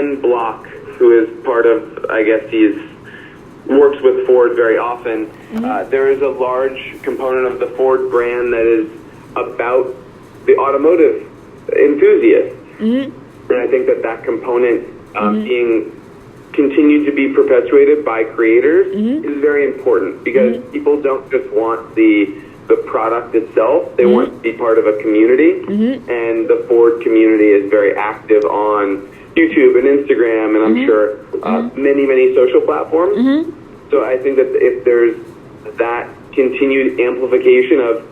Ken Block, who is part of, I guess he's works with Ford very often. There is a large component of the Ford brand that is about the automotive enthusiast. And I think that component being continued to be perpetuated by creators is very important, because people don't just want the product itself, they want to be part of a community, and the Ford community is very active on YouTube and Instagram, and I'm sure many social platforms. So I think that if there's that continued amplification of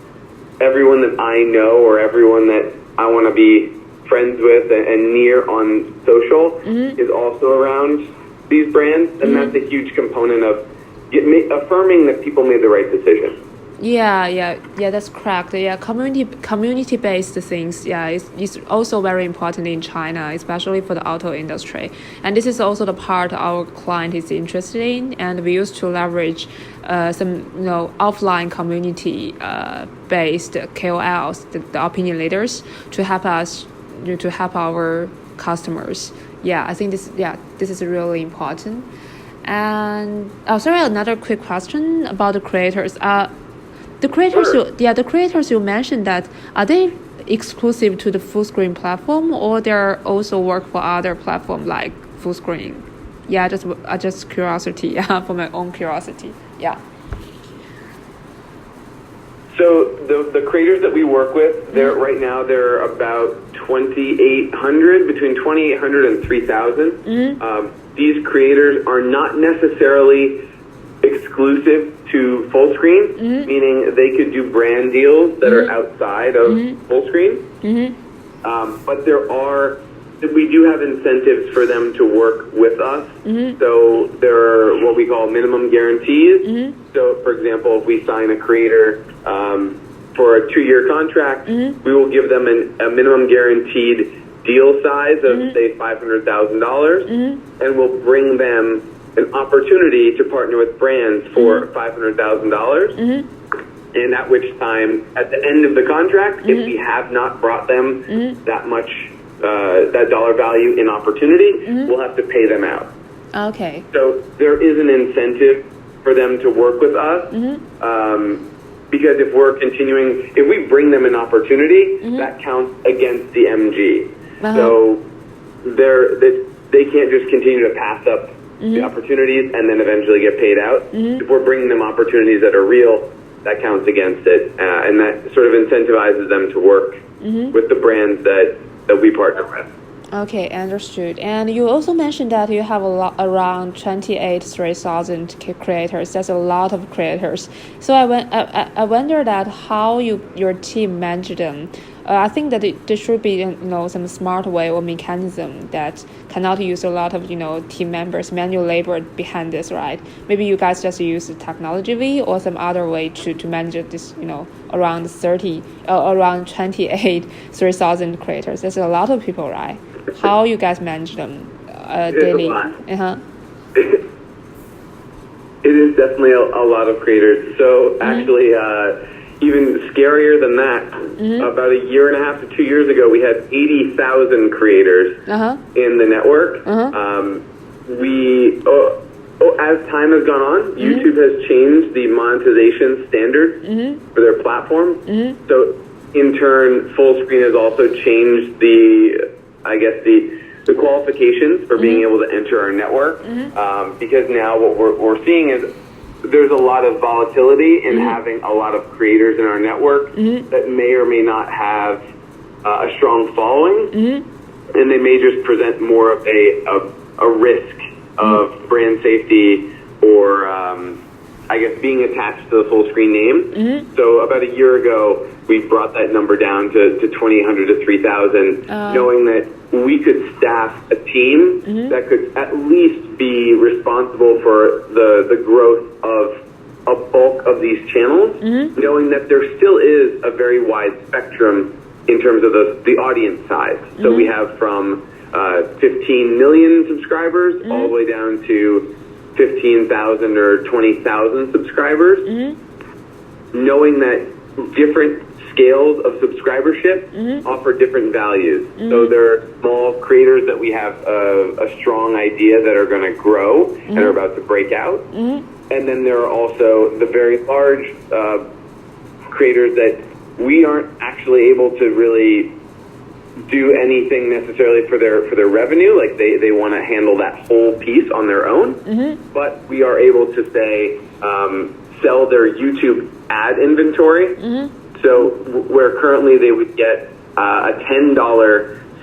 everyone that I know or everyone that I want to be friends with and near on social is also around these brands, and that's a huge component of affirming that people made the right decision. Yeah, that's correct. Yeah, community-based things, is also very important in China, especially for the auto industry. And this is also the part our client is interested in. And we used to leverage some, offline community-based KOLs, the opinion leaders, to help us, to help our customers. Yeah, I think this is really important. And another quick question about the creators. The creators you mentioned, that are they exclusive to the Fullscreen platform, or they also work for other platform like Fullscreen? Yeah, just curiosity. Yeah, for my own curiosity. Yeah. So the creators that we work with, right now they're about 2,800, between 2,800 and 3,000. These creators are not necessarily exclusive to Fullscreen, meaning they could do brand deals that are outside of Fullscreen. But we do have incentives for them to work with us. So there are what we call minimum guarantees. So, for example, if we sign a creator for a 2-year contract, we will give them a minimum guaranteed deal size of, say, $500,000, and we'll bring them an opportunity to partner with brands for $500,000. And at which time, at the end of the contract, if we have not brought them that much, that dollar value in opportunity, we'll have to pay them out. Okay. So there is an incentive for them to work with us, because if we bring them an opportunity, that counts against the MG. So they can't just continue to pass up the opportunities and then eventually get paid out. If we're bringing them opportunities that are real, that counts against it, and that sort of incentivizes them to work with the brands that we partner with. Okay, understood. And you also mentioned that you have around 3,000 creators. That's a lot of creators. So I wonder that how your team manage them. I think that there should be some smart way or mechanism that cannot use a lot of team members, manual labor behind this, right? Maybe you guys just use the technology or some other way to manage this around 3,000 creators. That's a lot of people, right? How you guys manage them daily? It is definitely a lot of creators. So actually, even scarier than that, about 1.5 to 2 years ago, we had 80,000 creators in the network. As time has gone on, YouTube has changed the monetization standards for their platform. So in turn, Fullscreen has also changed the qualifications for being able to enter our network, because now what we're seeing is there's a lot of volatility in having a lot of creators in our network that may or may not have a strong following, and they may just present more of a risk of brand safety or being attached to the Fullscreen name. So about a year ago, we brought that number down to 2,800 to 3,000, knowing that we could staff a team that could at least be responsible for the growth of a bulk of these channels, knowing that there still is a very wide spectrum in terms of the audience size. So we have from 15 million subscribers all the way down to 15,000 or 20,000 subscribers, knowing that different scales of subscribership offer different values. So there are small creators that we have a strong idea that are going to grow and are about to break out. And then there are also the very large creators that we aren't actually able to really do anything necessarily for their revenue. Like they want to handle that whole piece on their own. But we are able to say sell their YouTube ad inventory. So where currently they would get a $10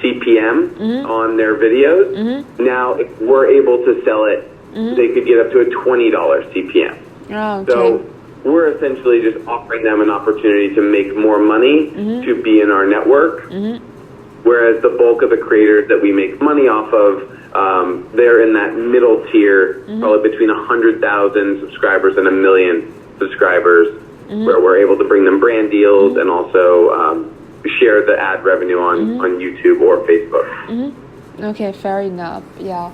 CPM on their videos, now if we're able to sell it, they could get up to a $20 CPM. Oh, okay. So we're essentially just offering them an opportunity to make more money to be in our network, whereas the bulk of the creators that we make money off of, they're in that middle tier, probably between 100,000 subscribers and 1 million subscribers, where we're able to bring them brand deals and also share the ad revenue on YouTube or Facebook. Okay, fair enough. Yeah.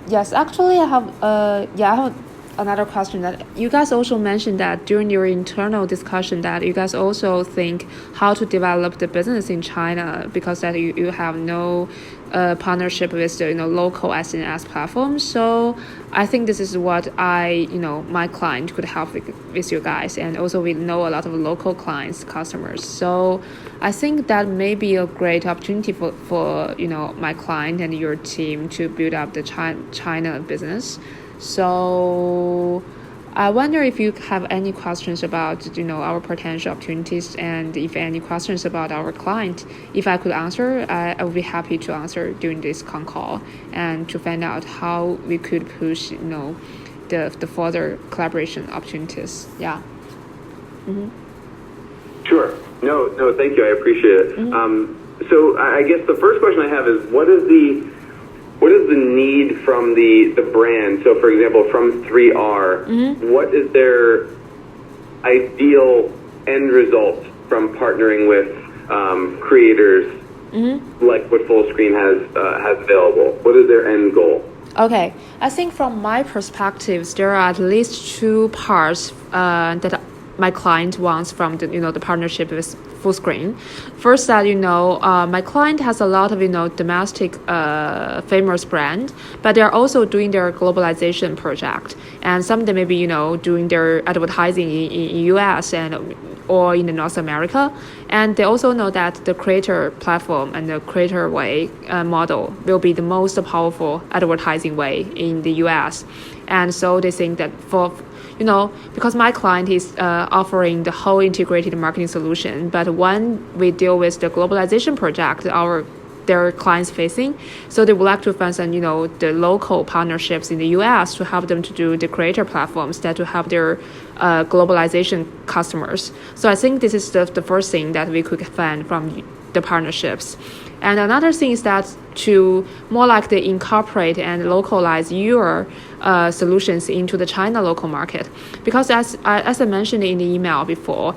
Yes, actually, I have another question that you guys also mentioned that during your internal discussion that you guys also think how to develop the business in China because that you have no partnership with the local SNS platforms. So I think this is what my client could help with you guys, and also we know a lot of local clients, customers. So I think that may be a great opportunity for my client and your team to build up the China business. So I wonder if you have any questions about our potential opportunities, and if any questions about our client, if I could answer, I would be happy to answer during this con call and to find out how we could push the further collaboration opportunities. Yeah. Sure. No, thank you. I appreciate it. So I guess the first question I have is what is the need from the brand? So, for example, from 3R, what is their ideal end result from partnering with creators like what Fullscreen has available? What is their end goal? Okay, I think from my perspectives, there are at least two parts that my client wants from the partnership with Fullscreen. First, that my client has a lot of domestic famous brand, but they're also doing their globalization project, and some of them may be doing their advertising in US or in North America, and they also know that the creator platform and the creator way model will be the most powerful advertising way in the US, and so they think that because my client is offering the whole integrated marketing solution, but when we deal with the globalization project, their clients facing, so they would like to find some, the local partnerships in the US to help them to do the creator platforms that to help their globalization customers. So I think this is the first thing that we could find from the partnerships. And another thing is that to more like the incorporate and localize your solutions into the China local market, because as I mentioned in the email before,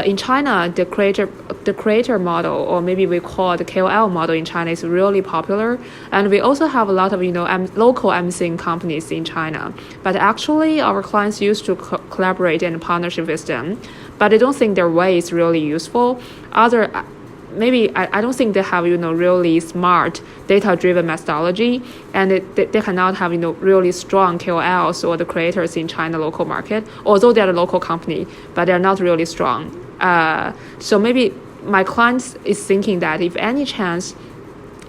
in China the creator model, or maybe we call the KOL model in China, is really popular, and we also have a lot of local MCN companies in China. But actually, our clients used to collaborate and partnership with them, but I don't think their way is really useful. Maybe I don't think they have really smart data-driven methodology, and they cannot have really strong KOLs or the creators in China local market. Although they're a local company, but they're not really strong. So maybe my clients is thinking that if any chance,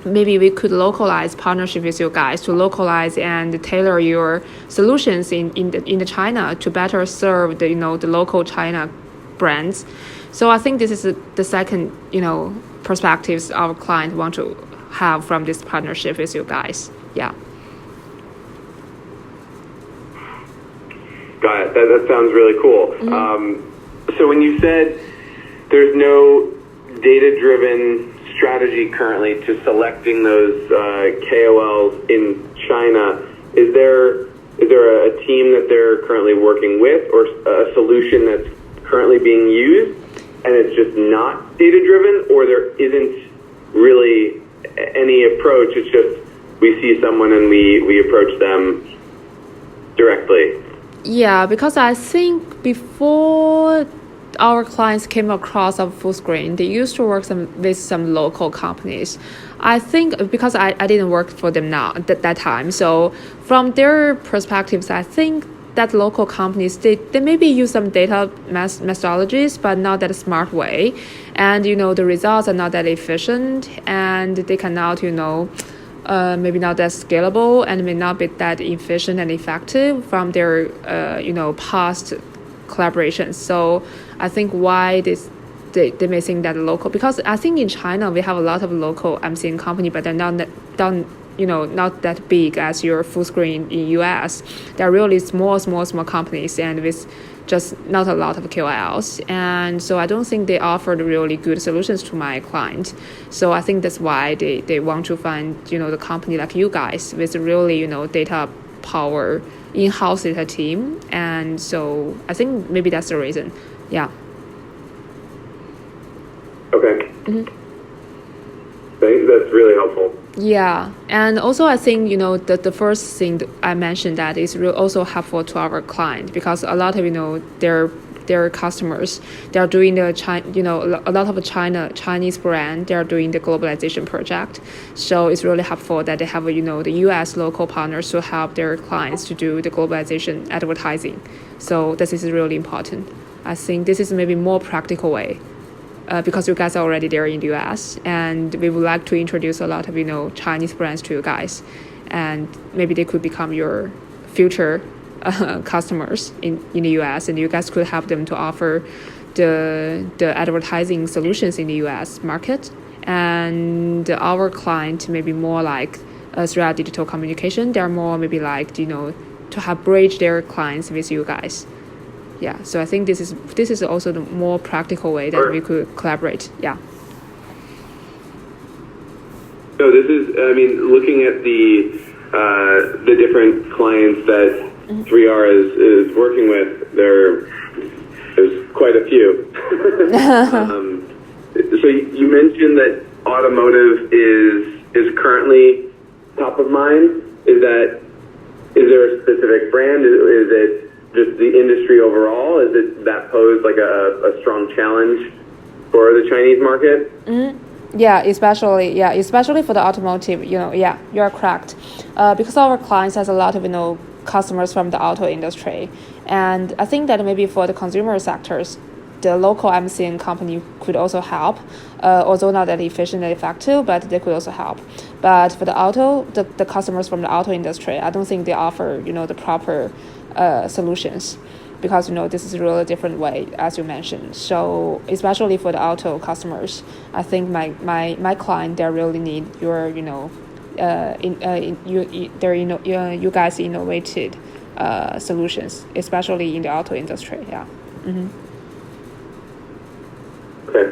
maybe we could localize partnership with you guys to localize and tailor your solutions in the China to better serve the the local China brands. So I think this is the second, perspectives our client want to have from this partnership with you guys. Yeah. Got it. That sounds really cool. So when you said there's no data-driven strategy currently to selecting those KOLs in China, is there a team that they're currently working with, or a solution that's currently being used and it's just not data-driven, or there isn't really any approach? It's just we see someone and we approach them directly. Yeah, because I think before our clients came across of Fullscreen, they used to work with some local companies. I think because I didn't work for them now at that time. So from their perspectives, I think that local companies, they maybe use some data methodologies, but not that smart way. And, the results are not that efficient, and they cannot, maybe not that scalable and may not be that efficient and effective from their, past collaborations. So I think why they may think that local, because I think in China we have a lot of local MCN company, but they're not that big as your Fullscreen in US. They're really small companies and with just not a lot of KOLs. And so I don't think they offered really good solutions to my client. So I think that's why they want to find, the company like you guys with really, data power, in-house data team. And so I think maybe that's the reason. Yeah. Okay. Thanks. That's really helpful. Yeah, and also I think the first thing that I mentioned that is also helpful to our client, because a lot of their customers, they are doing a lot of Chinese brand, they are doing the globalization project. So it's really helpful that they have the US local partners to help their clients to do the globalization advertising. So this is really important. I think this is maybe more practical way. Because you guys are already there in the US, and we would like to introduce a lot of Chinese brands to you guys, and maybe they could become your future customers in the US, and you guys could help them to offer the advertising solutions in the US market. And our client may be more like throughout digital communication, they're more maybe like to have bridge their clients with you guys. Yeah, so I think this is also the more practical way that we could collaborate. Yeah. So this is, looking at the different clients that 3R is working with, there's quite a few. So you mentioned that automotive is currently top of mind. Is there a specific brand? Is it just the industry overall? Is it that posed like a strong challenge for the Chinese market? Yeah, especially for the automotive, yeah, you're correct. Because our clients has a lot of, customers from the auto industry. And I think that maybe for the consumer sectors, the local MCN company could also help, although not that efficient and effective, but they could also help. But for the auto, the customers from the auto industry, I don't think they offer, the proper solutions, because this is a really different way, as you mentioned. So especially for the auto customers, I think my client, they really need your you guys innovated solutions, especially in the auto industry. Yeah. Okay.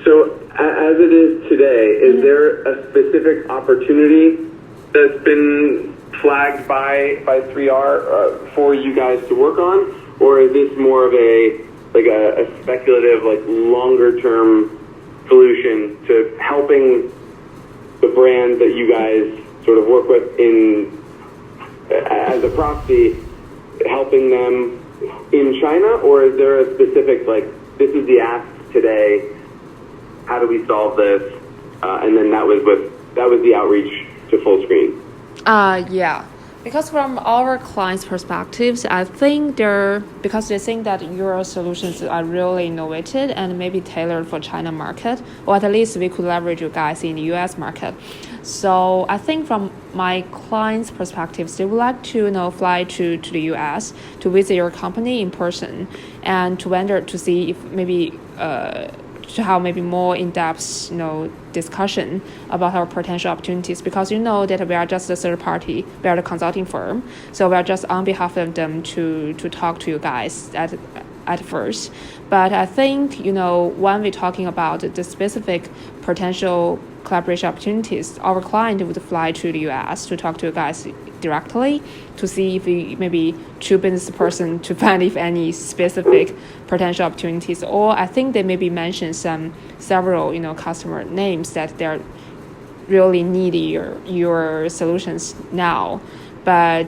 So as it is today, is there a specific opportunity that's been flagged by 3R for you guys to work on, or is this more of a speculative, longer term solution to helping the brands that you guys sort of work with as a proxy, helping them in China, or is there a specific this is the ask today, how do we solve this, and then that was the outreach to Fullscreen? Yeah. Because from our clients' perspectives, I think because they think that your solutions are really innovative and maybe tailored for China market, or at least we could leverage you guys in the US market. So I think from my clients' perspectives, they would like to fly to the US to visit your company in person and to see if maybe to have maybe more in-depth discussion about our potential opportunities, because that we are just a third party, we are the consulting firm, so we are just on behalf of them to talk to you guys at first. But I think when we're talking about the specific potential collaboration opportunities, our client would fly to the US to talk to you guys directly to see if we maybe two business person to find if any specific potential opportunities, or I think they maybe mention several customer names that they're really need your solutions now. But